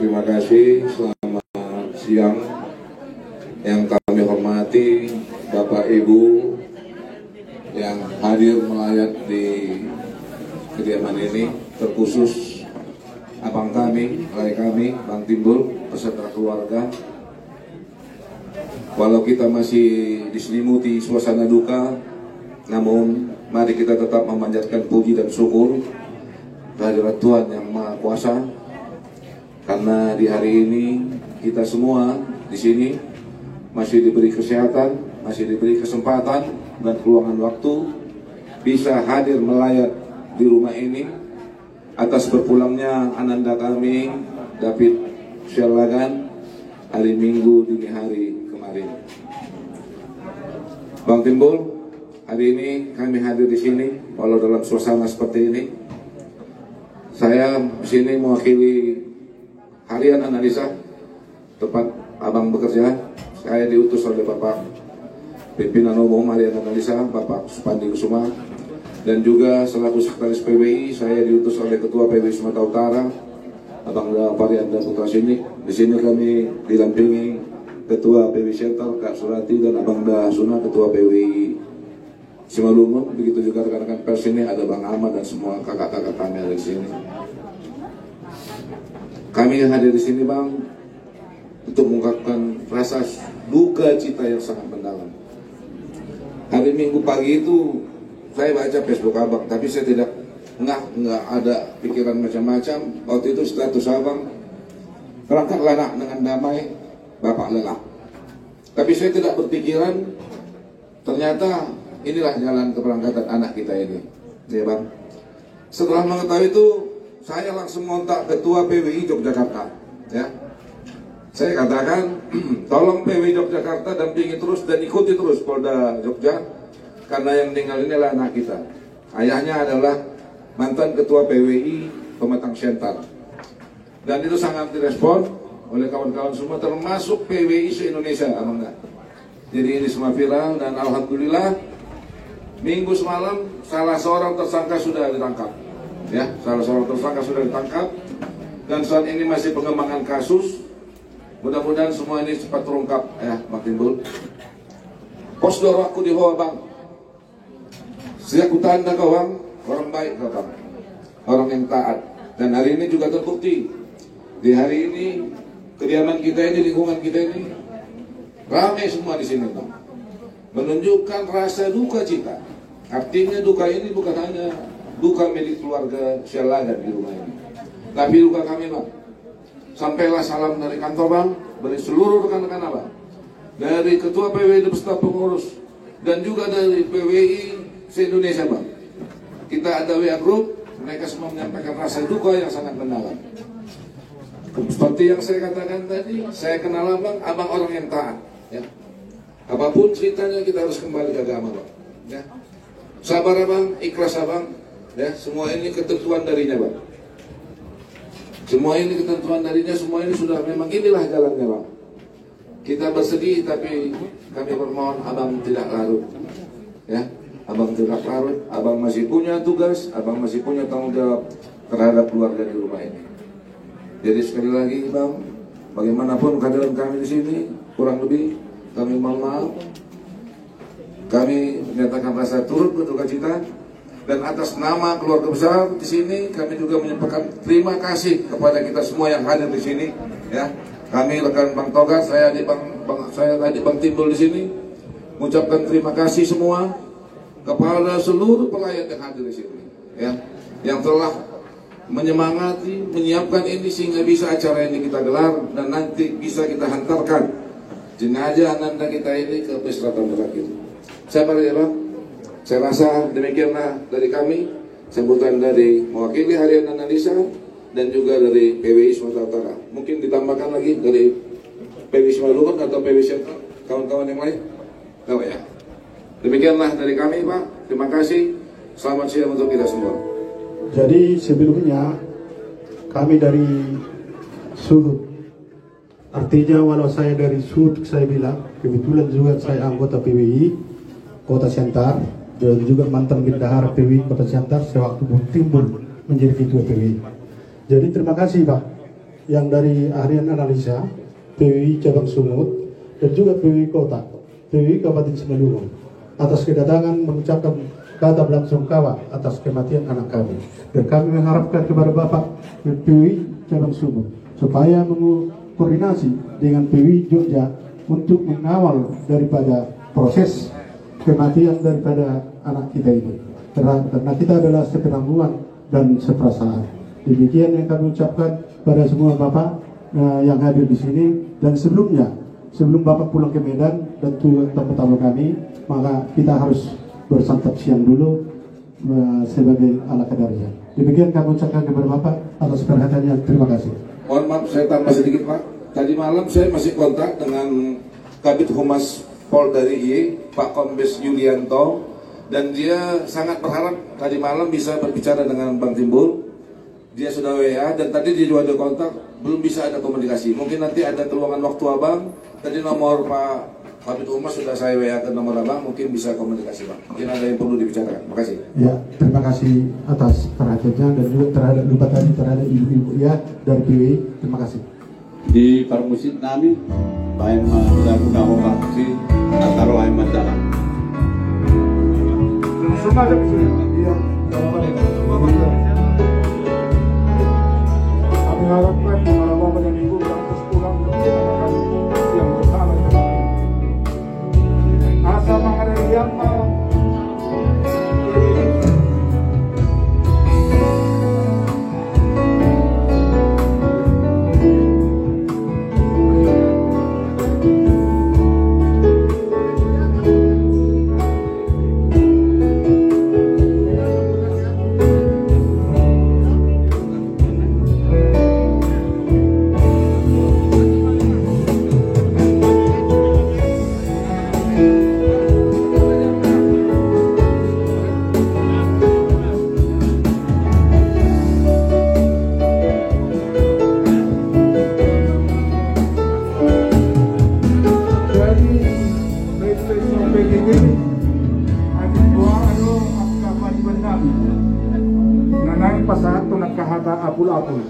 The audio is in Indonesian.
Terima kasih, selamat siang. Yang kami hormati Bapak Ibu yang hadir melayat di kediaman ini, terkhusus abang kami, ayah kami, Bang Timbul, beserta keluarga. Walau kita masih diselimuti suasana duka, namun mari kita tetap memanjatkan puji dan syukur kehadirat Tuhan yang Maha Kuasa. Karena di hari ini kita semua di sini masih diberi kesehatan, masih diberi kesempatan dan keluangan waktu bisa hadir melayat di rumah ini atas berpulangnya ananda kami David Syalagan hari Minggu dini hari kemarin. Bang Timbul, hari ini kami hadir di sini walau dalam suasana seperti ini. Saya di sini mewakili harian analisa tempat abang bekerja. Saya diutus oleh Bapak Pimpinan Umum Harian Analisa, Bapak Supandi Kusuma, dan juga selaku Sekretaris PWI saya diutus oleh Ketua PWI Sumatera Utara, Abang Parianda Putra Sini. Di sini kami didampingi Ketua PWI Center Kak Surati dan Abang Suna, Ketua PWI Simalungun. Begitu juga rekan-rekan pers ini ada Bang Ahmad dan semua kakak-kakak kami ada di sini. Kami yang hadir di sini, Bang, untuk mengungkapkan rasa duka cita yang sangat mendalam. Hari Minggu pagi itu saya baca Facebook abang, tapi saya tidak nggak ada pikiran macam-macam. Waktu itu status abang, berangkatlah nak dengan damai, bapak lelah. Tapi saya tidak berpikiran, ternyata inilah jalan keberangkatan anak kita ini, ya Bang. Setelah mengetahui itu, saya langsung kontak Ketua PWI Yogyakarta, ya. Saya katakan, tolong PWI Yogyakarta dampingi terus dan ikuti terus Polda Jogja, karena yang tinggal ini adalah anak kita. Ayahnya adalah mantan Ketua PWI Pematang Siantar. Dan itu sangat direspon oleh kawan-kawan semua, termasuk PWI se-Indonesia, Abang. Jadi ini semua viral dan alhamdulillah Minggu semalam salah seorang tersangka sudah ditangkap. Ya, salah seorang tersangka sudah ditangkap dan saat ini masih pengembangan kasus. Mudah-mudahan semua ini cepat terungkap, ya, Bang Timbul. Posdor aku di bawah, Bang. Sejak tanda kau, Bang, orang baik kau, Bang, orang yang taat. Dan hari ini juga terbukti. Di hari ini kediaman kita ini, lingkungan kita ini ramai semua di sini, Bang. Menunjukkan rasa duka cita. Artinya duka ini bukan hanya duka milik keluarga Syalagan di rumah ini, tapi duka kami, Bang. Sampailah salam dari kantor, Bang, dari seluruh rekan-rekan Abang, dari Ketua PWI beserta pengurus, dan juga dari PWI se-Indonesia, Bang. Kita ada WA Group, mereka semua menyampaikan rasa duka yang sangat mendalam. Seperti yang saya katakan tadi, saya kenal Abang, Abang orang yang taat, ya. Apapun ceritanya kita harus kembali ke agama, Bang, ya. Sabar Abang, ikhlas Abang, ya. Semua ini ketentuan darinya, Bang. Semua ini ketentuan darinya, semua ini sudah memang inilah jalannya, Bang. Kita bersedih tapi kami bermohon Abang tidak larut, ya. Abang tidak larut, Abang masih punya tugas, Abang masih punya tanggung jawab terhadap keluarga di rumah ini. Jadi sekali lagi, Bang, bagaimanapun kehadiran kami di sini, kurang lebih kami mohon maaf. Kami menyatakan rasa turut berduka cita. Dan atas nama keluarga besar di sini, kami juga menyampaikan terima kasih kepada kita semua yang hadir di sini. Ya, kami rekan Bang Togar, saya tadi Bang Timbul di sini, mengucapkan terima kasih semua kepada seluruh pelayat yang hadir di sini. Ya, yang telah menyemangati, menyiapkan ini sehingga bisa acara ini kita gelar dan nanti bisa kita hantarkan jenazah ananda kita ini ke peristirahatan terakhir. Saya ya, Bang. Saya rasa demikianlah dari kami, sambutan dari mewakili Harian Analisa dan juga dari PWI Sumatera Utara. Mungkin ditambahkan lagi dari PWI Simalungun atau PWI Center, kawan-kawan yang lain. Tahu ya. Demikianlah dari kami, Pak. Terima kasih. Selamat siang untuk kita semua. Jadi sebelumnya kami dari Sudut. Artinya walau saya dari Sudut, saya bilang kebetulan juga saya anggota PWI Kota Siantar. Dan juga mantan bendahara PWI Kota Siantar sewaktu Bung Timbul menjadi ketua PWI. Jadi terima kasih, Pak, yang dari harian analisa PWI Cabang Sumut dan juga PWI Kota, PWI Kabupaten Simalungun atas kedatangan mengucapkan kata belasungkawa atas kematian anak kami. Dan kami mengharapkan kepada Bapak PWI Cabang Sumut supaya koordinasi dengan PWI Jogja untuk mengawal daripada proses kematian daripada anak kita ini. Karena kita adalah sepenanggungan dan seperasaan. Demikian yang kami ucapkan pada semua Bapak yang hadir di sini. Dan sebelum Bapak pulang ke Medan dan tamu-tamu kami, maka kita harus bersantap siang dulu sebagai ala kadarnya. Demikian kami ucapkan kepada Bapak atas perhatiannya. Terima kasih. Mohon maaf, saya tambah sedikit Pak. Tadi malam saya masih kontak dengan Kabid Humas Polda DIY, Pak Kombes Yulianto, dan dia sangat berharap tadi malam bisa berbicara dengan Bang Timbul. Dia sudah WA dan tadi dia juga ada kontak, belum bisa ada komunikasi. Mungkin nanti ada keluangan waktu Abang. Tadi nomor Pak Kabid Humas sudah saya WA ke nomor Abang, mungkin bisa komunikasi Bang. Mungkin ada yang perlu dibicarakan. Terima kasih. Ya, terima kasih atas perhatiannya dan juga terhadap lupa tadi terhadap ibu-ibu ya dari PWI. Terima kasih. Di permusit nami, baik melakukan operasi atau lain mendalam. Semua ada iya. Kami harapkan para bapak dan ibu yang terus pulang yang bersama asa mengenai yang nanay pa sa ato nagkahata apul-apul.